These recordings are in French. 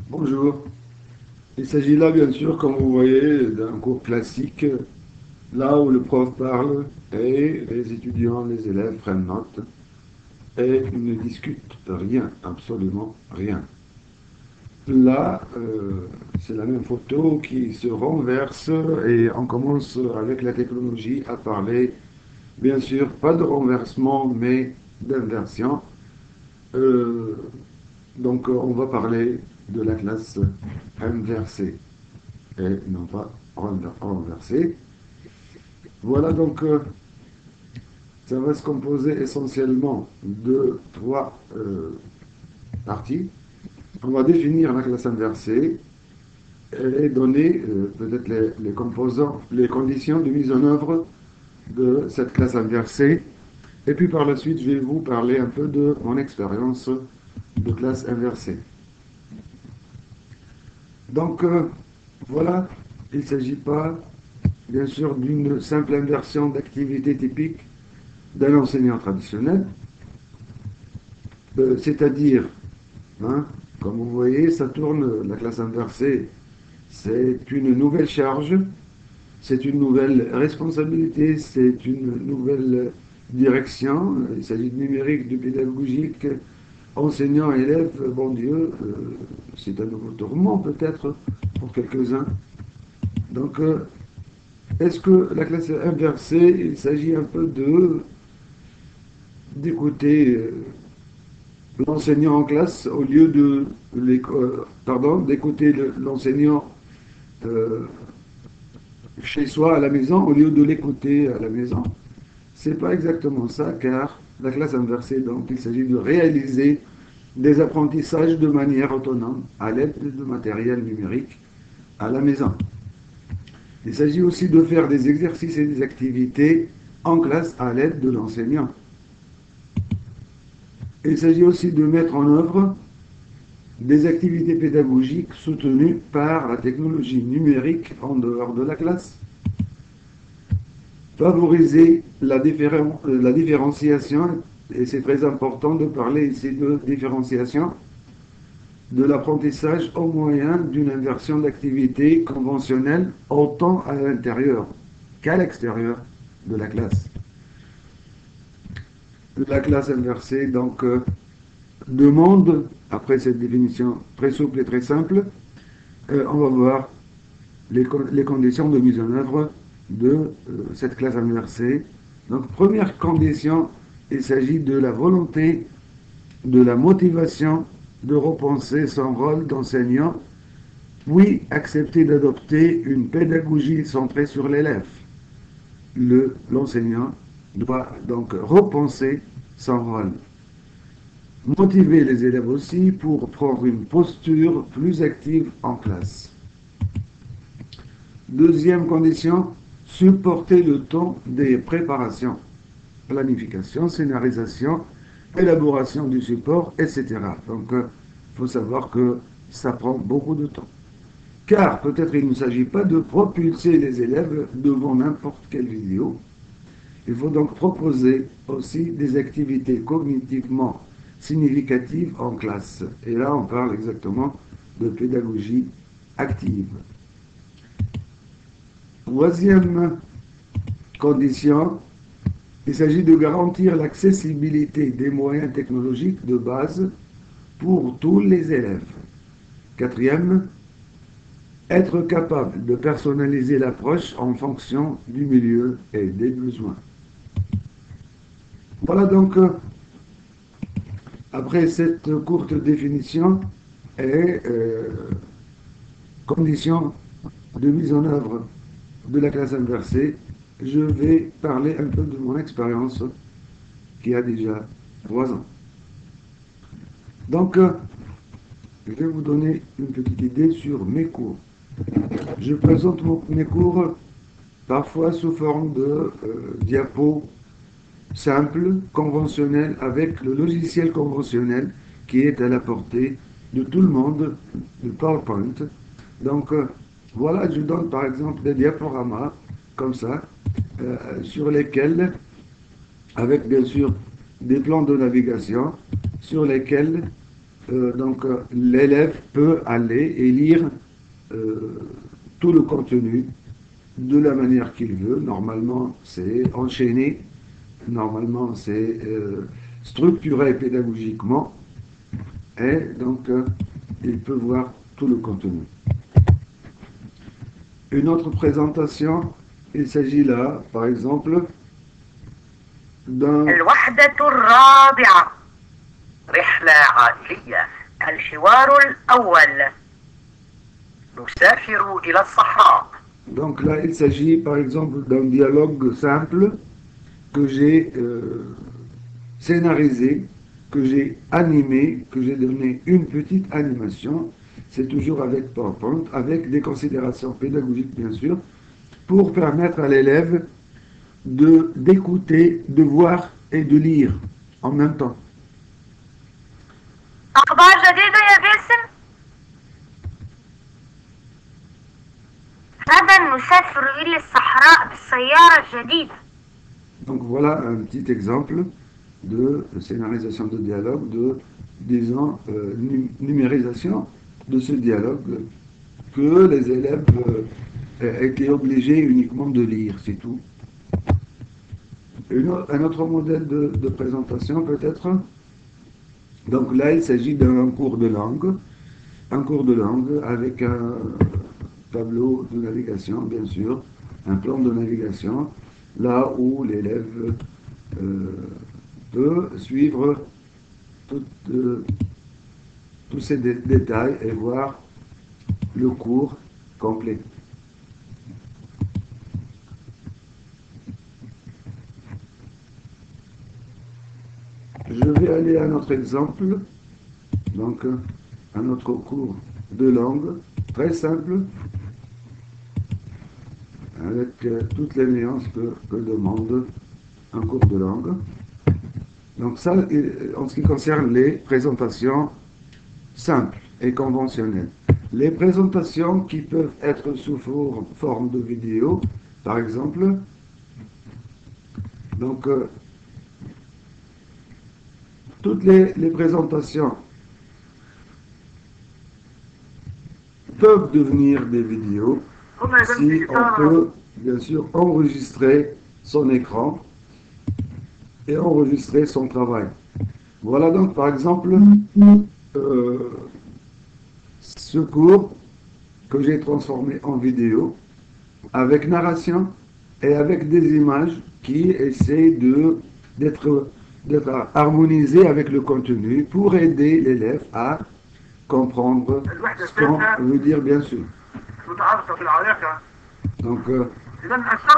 Bonjour. Il s'agit là, bien sûr, comme vous voyez, d'un cours classique, là où le prof parle et les étudiants, les élèves prennent note et ne discutent rien, absolument rien. Là, c'est la même photo qui se renverse et on commence avec la technologie à parler, bien sûr, pas de renversement, mais d'inversion. Euh, on va parler de la classe inversée et non pas renversée. Voilà ça va se composer essentiellement de trois parties. On va définir la classe inversée et donner peut-être les composants, les conditions de mise en œuvre de cette classe inversée. Et puis par la suite, je vais vous parler un peu de mon expérience de classe inversée. Donc voilà, il ne s'agit pas bien sûr d'une simple inversion d'activité typique d'un enseignant traditionnel, c'est-à-dire, hein, comme vous voyez, ça tourne, la classe inversée, c'est une nouvelle charge, c'est une nouvelle responsabilité, c'est une nouvelle direction, il s'agit de numérique, de pédagogique, enseignant, élève, bon Dieu, c'est un nouveau tourment peut-être pour quelques-uns. Donc, est-ce que la classe inversée, il s'agit un peu de d'écouter l'enseignant en classe au lieu de pardon, d'écouter l'enseignant euh, chez soi à la maison au lieu de l'écouter à la maison. C'est pas exactement ça, car la classe inversée, donc, il s'agit de réaliser des apprentissages de manière autonome à l'aide de matériel numérique à la maison. Il s'agit aussi de faire des exercices et des activités en classe à l'aide de l'enseignant. Il s'agit aussi de mettre en œuvre des activités pédagogiques soutenues par la technologie numérique en dehors de la classe. Favoriser la différenciation, et c'est très important de parler ici de différenciation, de l'apprentissage au moyen d'une inversion d'activité conventionnelle autant à l'intérieur qu'à l'extérieur de la classe. La classe inversée, donc, demande, après cette définition très souple et très simple, on va voir les conditions de mise en œuvre de cette classe inversée. Donc, première condition, il s'agit de la volonté, de la motivation de repenser son rôle d'enseignant, puis accepter d'adopter une pédagogie centrée sur l'élève. L'enseignant doit donc repenser son rôle. Motiver les élèves aussi pour prendre une posture plus active en classe. Deuxième condition, supporter le temps des préparations, planification, scénarisation, élaboration du support, etc. Donc, il faut savoir que ça prend beaucoup de temps. Car peut-être il ne s'agit pas de propulser les élèves devant n'importe quelle vidéo. Il faut donc proposer aussi des activités cognitivement significatives en classe. Et là, on parle exactement de pédagogie active. Troisième condition, il s'agit de garantir l'accessibilité des moyens technologiques de base pour tous les élèves. Quatrième, être capable de personnaliser l'approche en fonction du milieu et des besoins. Voilà donc, après cette courte définition et conditions de mise en œuvre de la classe inversée, je vais parler un peu de mon expérience qui a déjà 3 ans. Donc, je vais vous donner une petite idée sur mes cours. Je présente mes cours parfois sous forme de diapos simples, conventionnels, avec le logiciel conventionnel qui est à la portée de tout le monde, le PowerPoint. Donc, voilà, je donne par exemple des diaporamas comme ça, sur lesquels, avec bien sûr des plans de navigation, sur lesquels l'élève peut aller et lire tout le contenu de la manière qu'il veut. Normalement, c'est enchaîné. Normalement, c'est structuré pédagogiquement. Et donc, il peut voir tout le contenu. Une autre présentation, il s'agit là, par exemple, d'un... الوحدة الرابعة رحلة عائلية. الحوار الأول نسافر إلى الصحراء. Donc là, il s'agit par exemple d'un dialogue simple que j'ai scénarisé, que j'ai animé, que j'ai donné une petite animation. C'est toujours avec PowerPoint, avec des considérations pédagogiques bien sûr, pour permettre à l'élève d'écouter, de voir et de lire en même temps. أخبار جديدة يا باسم؟ غدا نسافر إلى الصحراء بالسيارة الجديدة. Donc voilà un petit exemple de scénarisation de dialogue, de, disons, numérisation de ce dialogue que les élèves étaient obligés uniquement de lire, c'est tout. Un autre modèle de présentation peut-être. Donc là, il s'agit d'un cours de langue, avec un tableau de navigation, bien sûr, un plan de navigation, là où l'élève peut suivre tous ces détails et voir le cours complet. Je vais aller à un autre exemple, donc un autre cours de langue, très simple, avec toutes les nuances que demande un cours de langue. Donc ça, en ce qui concerne les présentations simples et conventionnelles. Les présentations qui peuvent être sous forme de vidéo, par exemple, donc toutes les présentations peuvent devenir des vidéos si on peut, bien sûr, enregistrer son écran et enregistrer son travail. Voilà donc, par exemple, ce cours que j'ai transformé en vidéo avec narration et avec des images qui essaient d'être harmonisées avec le contenu pour aider l'élève à comprendre ce qu'on veut dire, bien sûr. Donc,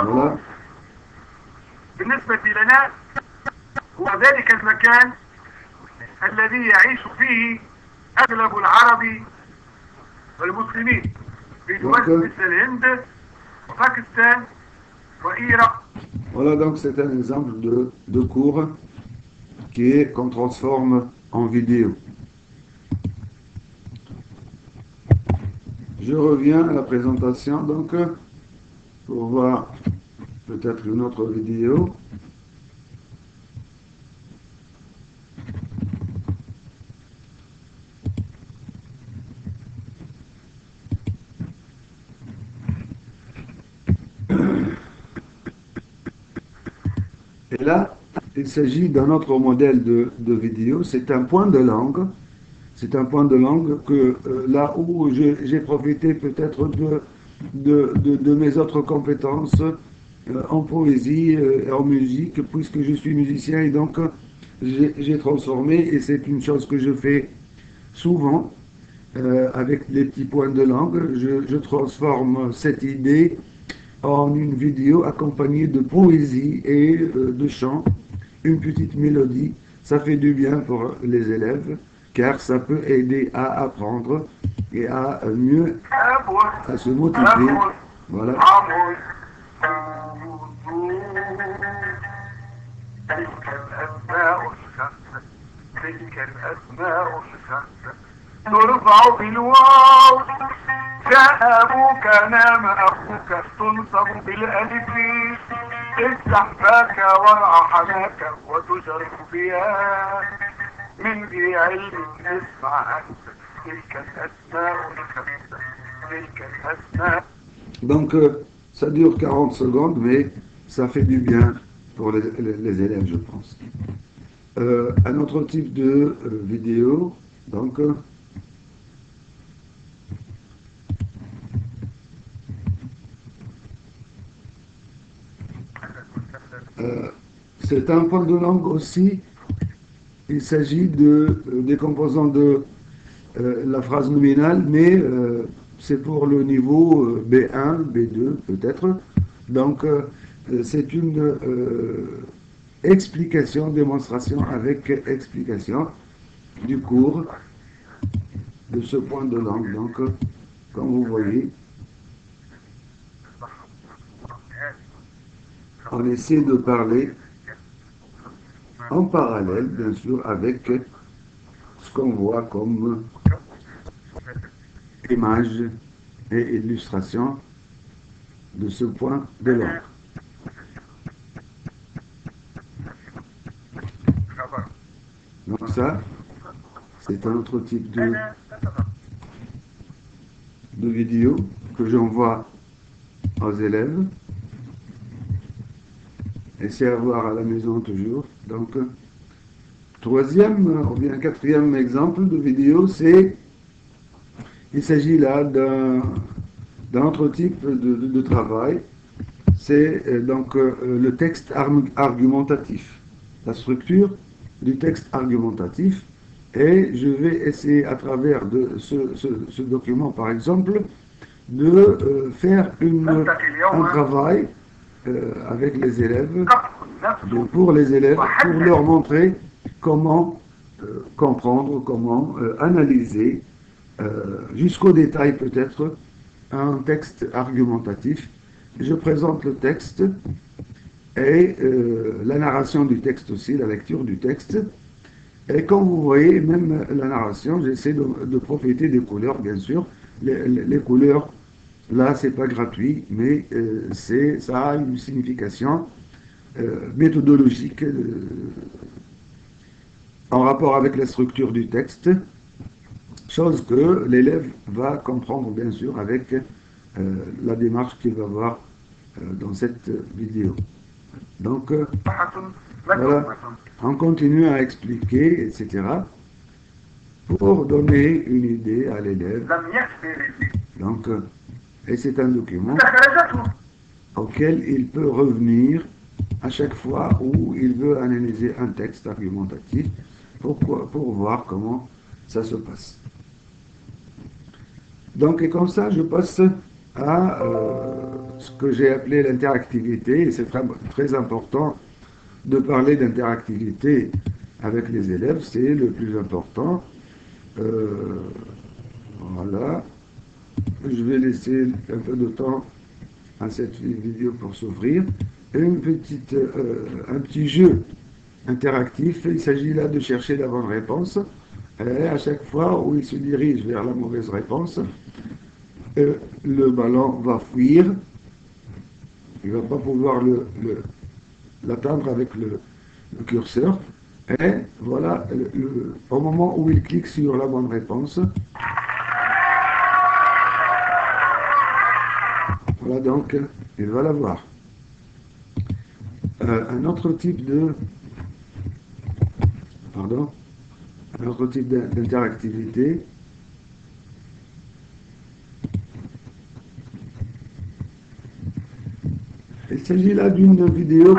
voilà. بالنسبة لنا هو ذلك المكان الذي يعيش فيه أغلب العرب والمسلمين في دول مثل الهند وباكستان وإيران. Voilà, donc c'est un exemple de cours qu'on transforme en vidéo. Je reviens à la présentation, donc, pour voir peut-être une autre vidéo. Et là, il s'agit d'un autre modèle de vidéo. C'est un point de langue. C'est un point de langue que là où j'ai profité peut-être de mes autres compétences en poésie et en musique, puisque je suis musicien et donc j'ai transformé, et c'est une chose que je fais souvent avec les petits points de langue. Je transforme cette idée en une vidéo accompagnée de poésie et de chant, une petite mélodie. Ça fait du bien pour les élèves, car ça peut aider à apprendre et à mieux à se motiver. Voilà. ترفع بالواو جاء أبوك نام أخوك تنصب بالألف افتح فاك ورع حماك وتشرف بها من ذي علم اسمع أنت تلك الأسماء تلك الأسماء. Donc, ça dure 40 secondes, mais ça fait du bien pour les élèves, je pense. Un autre type de vidéo, donc, c'est un point de langue aussi. Il s'agit des composants de la phrase nominale, mais c'est pour le niveau B1, B2 peut-être. Donc, c'est une explication, démonstration avec explication du cours de ce point de langue. Donc, comme vous voyez, on essaie de parler en parallèle, bien sûr, avec ce qu'on voit comme image et illustration de ce point de langue. Donc ça, c'est un autre type de vidéo que j'envoie aux élèves. Et c'est à voir à la maison toujours. Donc, troisième ou bien quatrième exemple de vidéo, il s'agit là d'un autre type de travail. C'est donc le texte argumentatif, la structure du texte argumentatif. Et je vais essayer à travers ce document, par exemple, de faire un travail avec les élèves, pour les élèves, pour leur montrer comment comprendre, comment analyser, jusqu'au détail peut-être, un texte argumentatif. Je présente le texte et la narration du texte aussi, la lecture du texte. Et comme vous voyez, même la narration, j'essaie de profiter des couleurs, bien sûr. Les couleurs, là, c'est pas gratuit, mais ça a une signification méthodologique en rapport avec la structure du texte, chose que l'élève va comprendre, bien sûr, avec la démarche qu'il va voir dans cette vidéo. Donc, voilà, on continue à expliquer, etc., pour donner une idée à l'élève. Donc, et c'est un document auquel il peut revenir à chaque fois où il veut analyser un texte argumentatif pour voir comment ça se passe. Donc, et comme ça, je passe à ce que j'ai appelé l'interactivité, et c'est très important de parler d'interactivité avec les élèves, c'est le plus important. Voilà. Je vais laisser un peu de temps à cette vidéo pour s'ouvrir. Un petit jeu interactif. Il s'agit là de chercher la bonne réponse. Et à chaque fois où il se dirige vers la mauvaise réponse, le ballon va fuir. Il ne va pas pouvoir l'atteindre avec le curseur. Et voilà, au moment où il clique sur la bonne réponse, voilà, donc il va l'avoir. Un autre type d'interactivité. Il s'agit là d'une vidéo.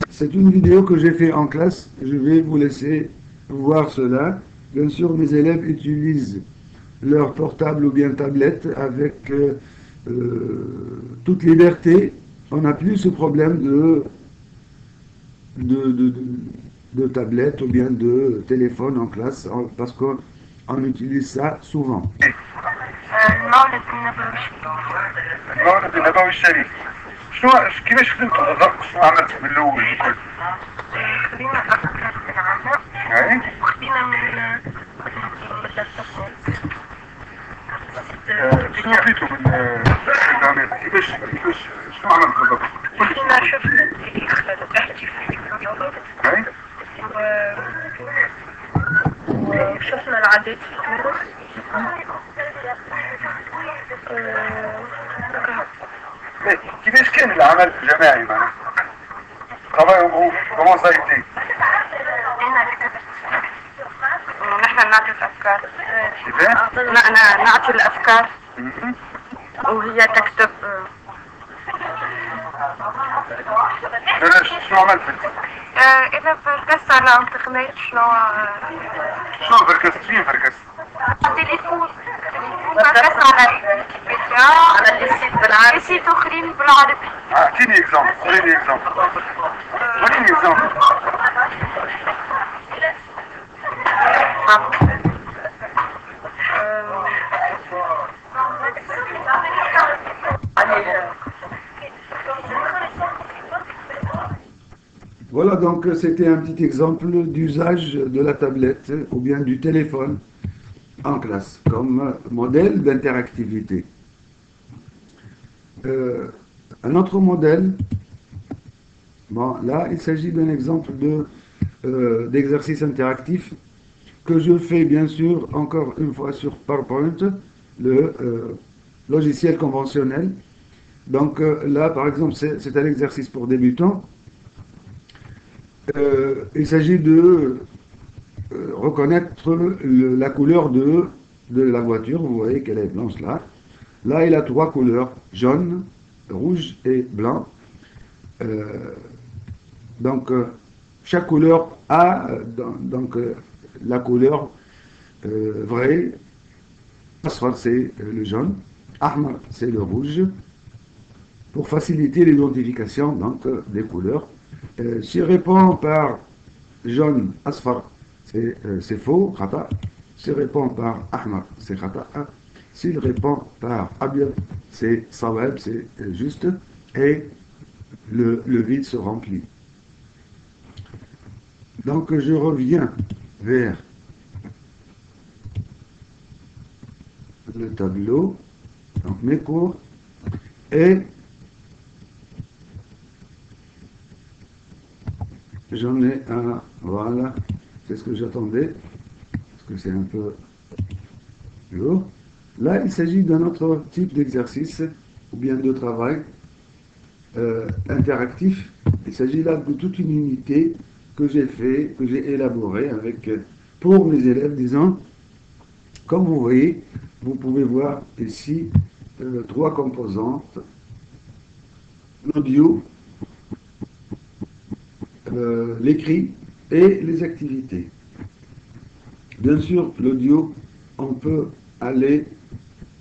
C'est une vidéo que j'ai fait en classe. Je vais vous laisser voir cela. Bien sûr, mes élèves utilisent leur portable ou bien tablette avec toute liberté. On n'a plus ce problème de tablette ou bien de téléphone en classe parce qu'on utilise ça souvent. المولد النبوي الشريف كيفاش خدمتوا بالضبط؟ شنو عملتوا بالاول الكل؟ خدينا من شنو خديتوا من الانترنت؟ كيفاش شنو عملتوا بالضبط؟ خدينا شفنا العادات في تونس. كيفاش كان العمل الجماعي معنا؟ travail en groupe, comment ça a été? نحن نعطي الأفكار. كيفاه؟ نعطي الأفكار وهي تكتب. علاش شنو عملت انت؟ إذا فركست على انترنت شنو فركست؟ فين فركست؟ تليفون فركست على ويكيبيديا على السيت بالعربي سيت أخرين بالعربي. اعطيني اكزامبل، اعطيني اكزامبل. اعطيني اكزامبل. Voilà, donc c'était un petit exemple d'usage de la tablette ou bien du téléphone en classe comme modèle d'interactivité. Un autre modèle, bon, là il s'agit d'un exemple d'exercice interactif que je fais bien sûr encore une fois sur PowerPoint, le logiciel conventionnel. Donc là par exemple c'est un exercice pour débutants. Il s'agit de reconnaître la couleur de la voiture. Vous voyez qu'elle est blanche là. Là, il a trois couleurs, jaune, rouge et blanc. Donc, chaque couleur a donc, la couleur vraie. Asfar, c'est le jaune. Ahmar, c'est le rouge. Pour faciliter l'identification donc, des couleurs. S'il répond par jaune, asfar, c'est faux, khata. S'il répond par ahmar, c'est khata. S'il répond par abyad, c'est sawab, c'est juste. Et le vide se remplit. Donc je reviens vers le tableau, donc mes cours, et j'en ai un, voilà, c'est ce que j'attendais, parce que c'est un peu lourd. Là, il s'agit d'un autre type d'exercice, ou bien de travail interactif. Il s'agit là de toute une unité que j'ai fait, que j'ai élaborée avec, pour mes élèves, disons, comme vous voyez, vous pouvez voir ici trois composantes, l'audio, l'écrit et les activités. Bien sûr, l'audio, on peut aller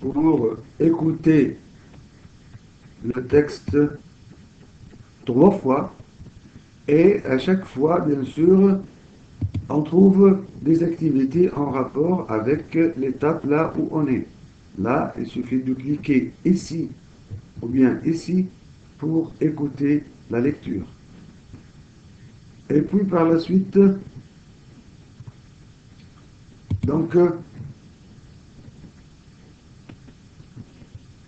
pour écouter le texte 3 fois et à chaque fois, bien sûr, on trouve des activités en rapport avec l'étape là où on est. Là, il suffit de cliquer ici ou bien ici pour écouter la lecture. Et puis par la suite, donc,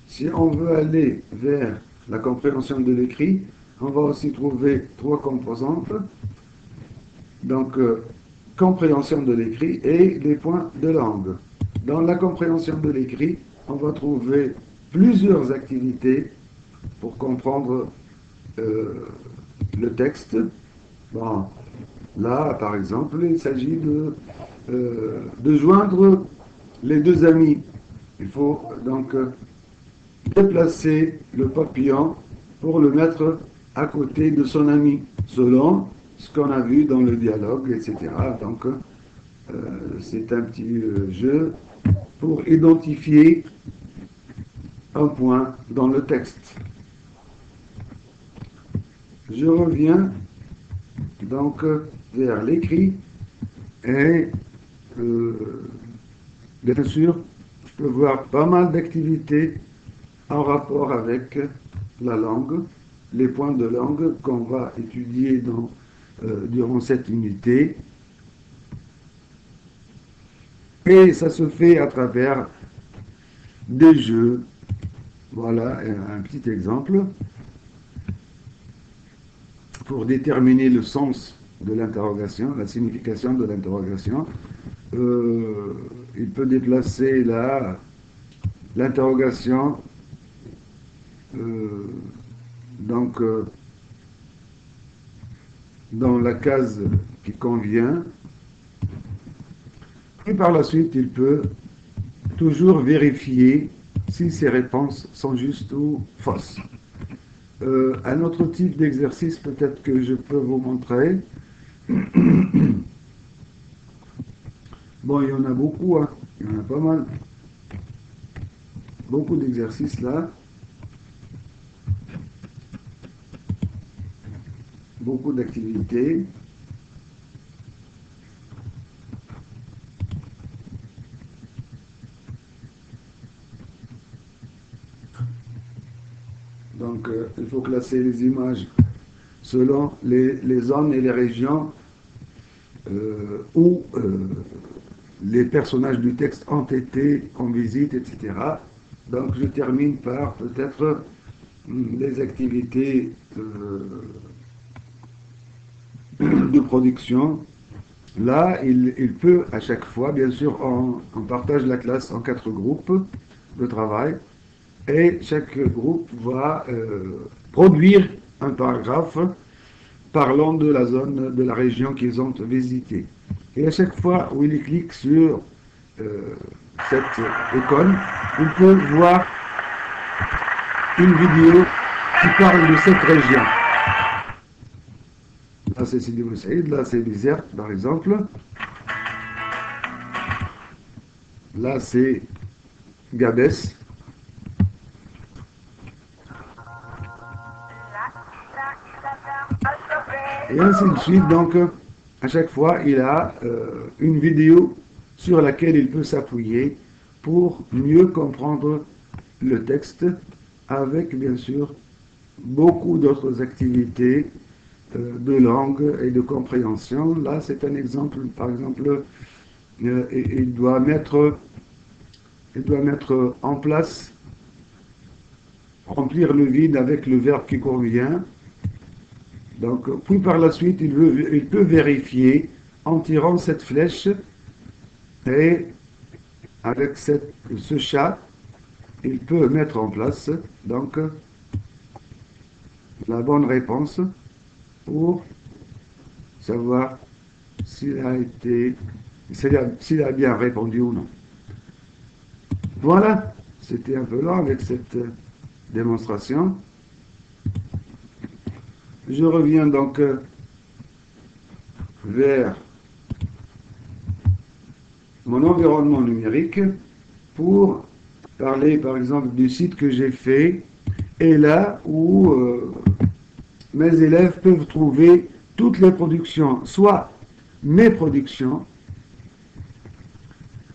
si on veut aller vers la compréhension de l'écrit, on va aussi trouver trois composantes. Donc, compréhension de l'écrit et les points de langue. Dans la compréhension de l'écrit, on va trouver plusieurs activités pour comprendre le texte. Bon, là, par exemple, il s'agit de joindre les deux amis. Il faut donc déplacer le papillon pour le mettre à côté de son ami, selon ce qu'on a vu dans le dialogue, etc. Donc, c'est un petit jeu pour identifier un point dans le texte. Je reviens donc vers l'écrit et bien sûr, je peux voir pas mal d'activités en rapport avec la langue, les points de langue qu'on va étudier durant cette unité. Et ça se fait à travers des jeux. Voilà un petit exemple. Pour déterminer le sens de l'interrogation, la signification de l'interrogation, il peut déplacer l'interrogation donc dans la case qui convient. Et par la suite, il peut toujours vérifier si ses réponses sont justes ou fausses. Un autre type d'exercice, peut-être que je peux vous montrer. Bon, il y en a beaucoup, hein. Il y en a pas mal. Beaucoup d'exercices là. Beaucoup d'activités. Donc, il faut classer les images selon les zones et les régions où les personnages du texte ont été en visite, etc. Donc, je termine par peut-être les activités de production. Là, il peut à chaque fois, bien sûr, on partage la classe en 4 groupes de travail. Et chaque groupe va produire un paragraphe parlant de la zone, de la région qu'ils ont visitée. Et à chaque fois où il clique sur cette icône, il peut voir une vidéo qui parle de cette région. Là, c'est Sidi Bou Saïd, là, c'est Bizerte, par exemple. Là, c'est Gabès. Et ainsi de suite, donc à chaque fois il a une vidéo sur laquelle il peut s'appuyer pour mieux comprendre le texte, avec bien sûr beaucoup d'autres activités de langue et de compréhension. Là c'est un exemple, par exemple, il doit mettre en place, remplir le vide avec le verbe qui convient. Donc, puis par la suite, il peut vérifier en tirant cette flèche et avec ce chat, il peut mettre en place donc la bonne réponse pour savoir s'il a bien répondu ou non. Voilà, c'était un peu long avec cette démonstration. Je reviens donc vers mon environnement numérique pour parler par exemple du site que j'ai fait, et là où mes élèves peuvent trouver toutes les productions, soit mes productions,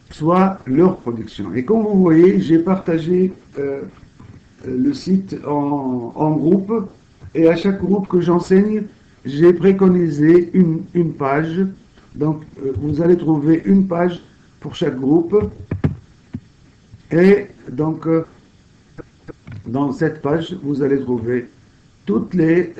soit leurs productions. Et comme vous voyez, j'ai partagé le site en groupes. Et à chaque groupe que j'enseigne, j'ai préconisé une page. Donc, vous allez trouver une page pour chaque groupe. Et donc, dans cette page, vous allez trouver toutes les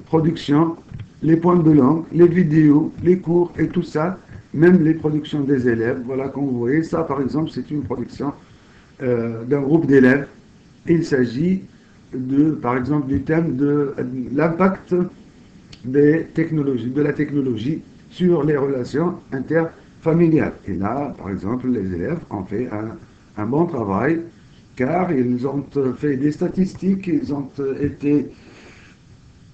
productions, les points de langue, les vidéos, les cours et tout ça, même les productions des élèves. Voilà, comme vous voyez, ça par exemple, c'est une production d'un groupe d'élèves. Il s'agit par exemple, du thème de l'impact des technologies, de la technologie sur les relations interfamiliales. Et là, par exemple, les élèves ont fait un bon travail, car ils ont fait des statistiques, ils ont été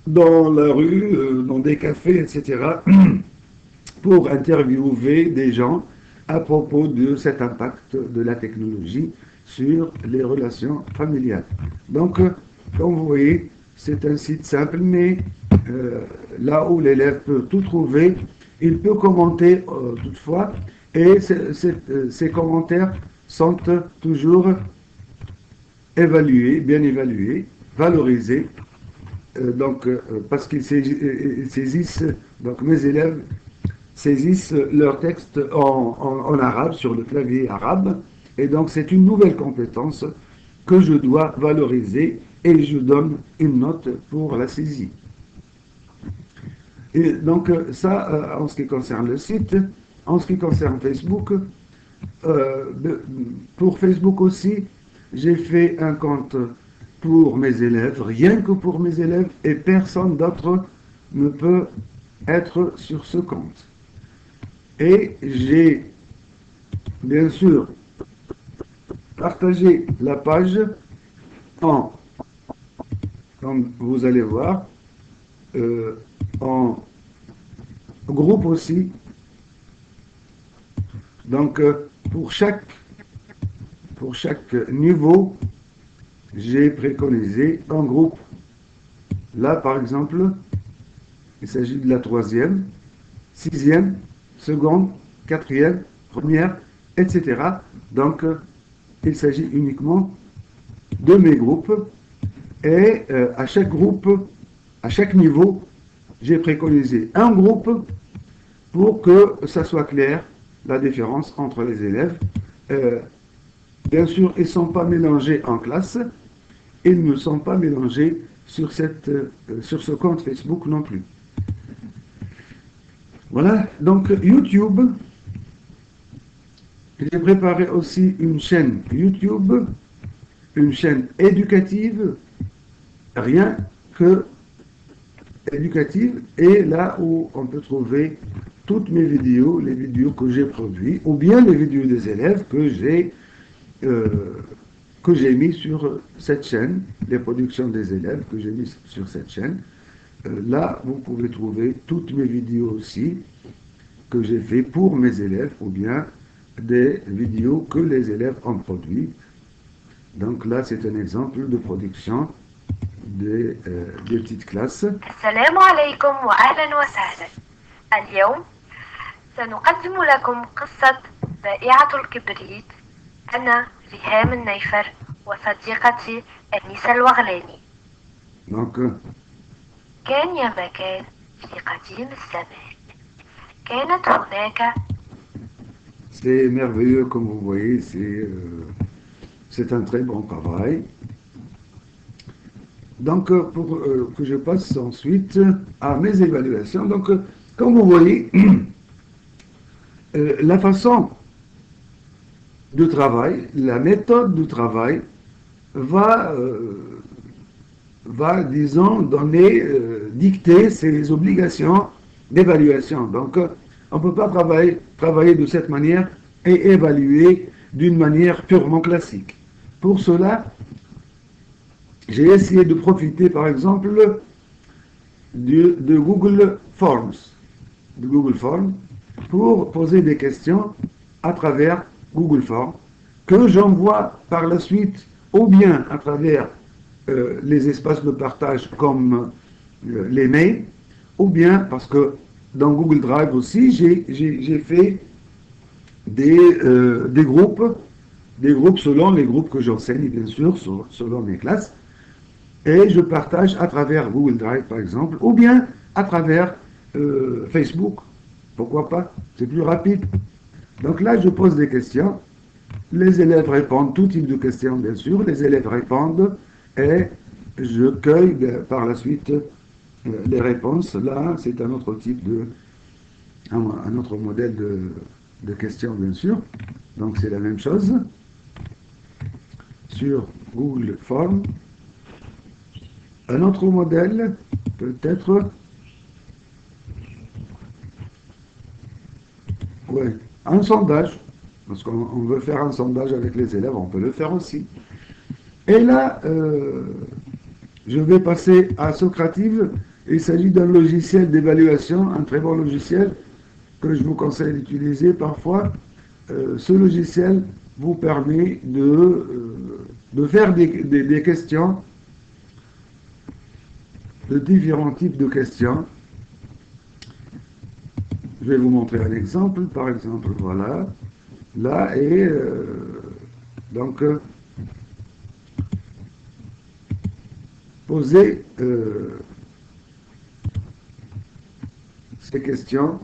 dans la rue, dans des cafés, etc., pour interviewer des gens à propos de cet impact de la technologie sur les relations familiales. Donc, comme vous voyez, c'est un site simple, mais là où l'élève peut tout trouver, il peut commenter toutefois, et ces commentaires sont toujours évalués, bien évalués, valorisés, parce qu'ils saisissent, donc mes élèves saisissent leur texte en arabe, sur le clavier arabe, et donc c'est une nouvelle compétence que je dois valoriser, et je donne une note pour la saisie. Et donc ça, en ce qui concerne le site, en ce qui concerne Facebook, pour Facebook aussi, j'ai fait un compte pour mes élèves, rien que pour mes élèves, et personne d'autre ne peut être sur ce compte. Et j'ai, bien sûr, partagé la page en, comme vous allez voir, en groupe aussi. Donc, pour chaque niveau, j'ai préconisé un groupe. Là, par exemple, il s'agit de la 3e, 6e, seconde, 4e, première, etc. Donc, il s'agit uniquement de mes groupes. Et à chaque groupe, à chaque niveau, j'ai préconisé un groupe pour que ça soit clair, la différence entre les élèves. Bien sûr, ils ne sont pas mélangés en classe, ils ne sont pas mélangés sur ce compte Facebook non plus. Voilà, donc YouTube, j'ai préparé aussi une chaîne YouTube, une chaîne éducative, rien que éducative, et là où on peut trouver toutes mes vidéos, les vidéos que j'ai produites, ou bien les vidéos des élèves que j'ai mis sur cette chaîne, les productions des élèves que j'ai mis sur cette chaîne. Là, vous pouvez trouver toutes mes vidéos aussi que j'ai fait pour mes élèves, ou bien des vidéos que les élèves ont produites. Donc là, c'est un exemple de production des petites classes. السلام عليكم وأهلا وسهلا. اليوم سنقدم لكم قصة بائعة الكبريت. أنا ريهام النيفر وصديقتي أنيسة الوغلاني. Donc, كان يا مكان في قديم الزمان كانت هناك. c'est merveilleux comme vous voyez, c'est un très bon travail. Donc, pour que je passe ensuite à mes évaluations. Donc, comme vous voyez, la façon de travail, la méthode de travail va disons, dicter ses obligations d'évaluation. Donc, on ne peut pas travailler de cette manière et évaluer d'une manière purement classique. Pour cela, j'ai essayé de profiter, par exemple, de Google Forms, pour poser des questions à travers Google Forms, que j'envoie par la suite, ou bien à travers les espaces de partage comme les mails, ou bien parce que dans Google Drive aussi, j'ai fait des groupes selon les groupes que j'enseigne, bien sûr, selon mes classes, et je partage à travers Google Drive, par exemple, ou bien à travers Facebook. Pourquoi pas? C'est plus rapide. Donc là, je pose des questions. Les élèves répondent, tout type de questions, bien sûr. Les élèves répondent et je cueille par la suite les réponses. Là, c'est un autre modèle de questions, bien sûr. Donc, c'est la même chose. Sur Google Forms. Un autre modèle, peut-être, ouais, un sondage, parce qu'on veut faire un sondage avec les élèves, on peut le faire aussi. Et là, je vais passer à Socrative. Il s'agit d'un logiciel d'évaluation, un très bon logiciel que je vous conseille d'utiliser parfois. Ce logiciel vous permet de faire des questions, de différents types de questions. Je vais vous montrer un exemple. Par exemple, voilà. Là, et donc, poser ces questions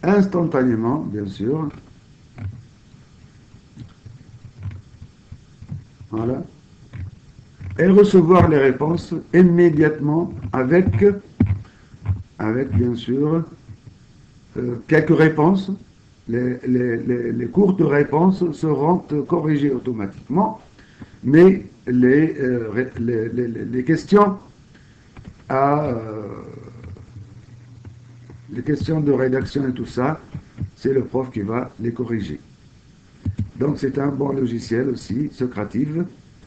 instantanément, bien sûr. Voilà. Et recevoir les réponses immédiatement avec bien sûr, quelques réponses les courtes réponses seront corrigées automatiquement, mais les questions les questions de rédaction et tout ça, c'est le prof qui va les corriger. Donc c'est un bon logiciel aussi, Socrative.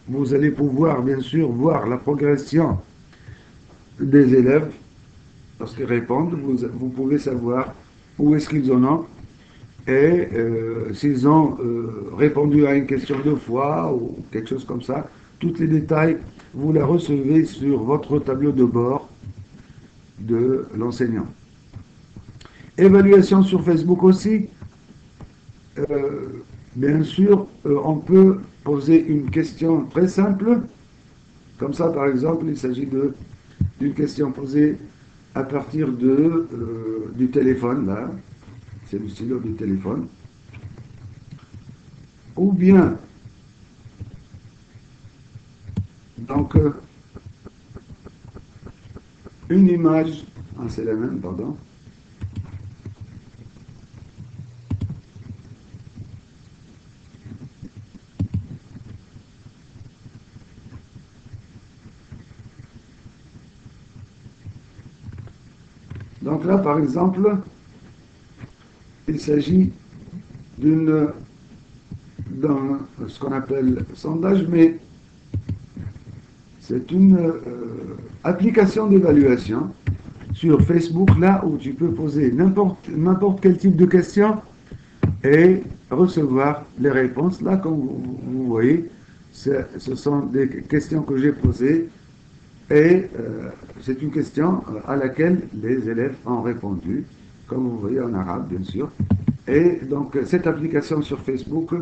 Vous allez pouvoir bien sûr voir la progression des élèves lorsqu'ils répondent. Vous pouvez savoir où est-ce qu'ils en ont et s'ils ont répondu à une question 2 fois ou quelque chose comme ça. Tous les détails, vous les recevez sur votre tableau de bord de l'enseignant. Évaluation sur Facebook aussi. Bien sûr, on peut poser une question très simple. Comme ça, par exemple, il s'agit d'une question posée à partir du téléphone, là. C'est le stylo du téléphone. Ou bien, donc, une image, c'est la même, pardon. Donc là, par exemple, il s'agit d'un ce qu'on appelle sondage, mais c'est une application d'évaluation sur Facebook, là où tu peux poser n'importe quel type de question et recevoir les réponses. Là, comme vous voyez, ce sont des questions que j'ai posées et c'est une question à laquelle les élèves ont répondu, comme vous voyez en arabe, bien sûr. Et donc, cette application sur Facebook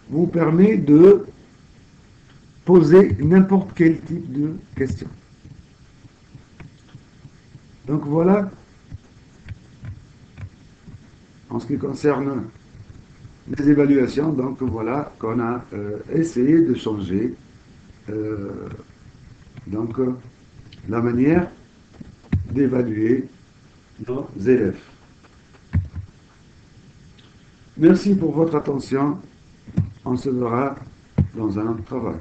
vous permet de poser n'importe quel type de question. Donc voilà, en ce qui concerne les évaluations, donc voilà qu'on a essayé de changer la manière d'évaluer nos élèves. Merci pour votre attention. On se verra dans un travail.